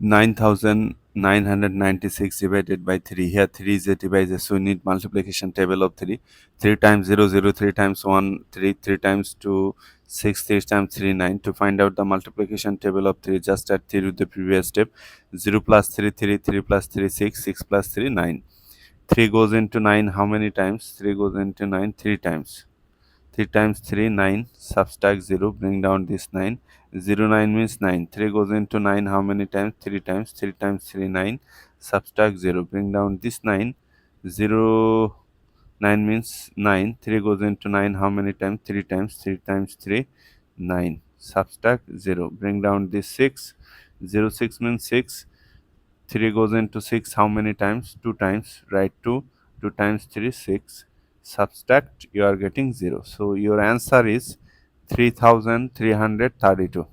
9,996 divided by 3. Here 3 is a divisor, so we need multiplication table of 3. 3 times 0, 0, 3 times 1, 3, 3 times 2, 6, 3 times 3, 9. To find out the multiplication table of 3, just add 3 with the previous step. 0 plus 3, 3, 3 plus 3, 6, 6 plus 3, 9. 3 goes into 9 how many times? 3 goes into 9 3 times. 3 times 3, 9. Subtract 0, bring down this 9. 0, 9 means 9. 3 goes into 9 how many times? 3 times. 3 times 3, 9. Subtract 0, bring down this 9. 0, 9 means 9. 3 goes into 9 how many times? 3 times. 3 times 3, 9. Subtract 0, bring down this 6. 0, 6 means 6. 3 goes into 6 how many times? 2 times. Write 2. 2 times 3, 6. Subtract, you are getting 0. So your answer is 3,332.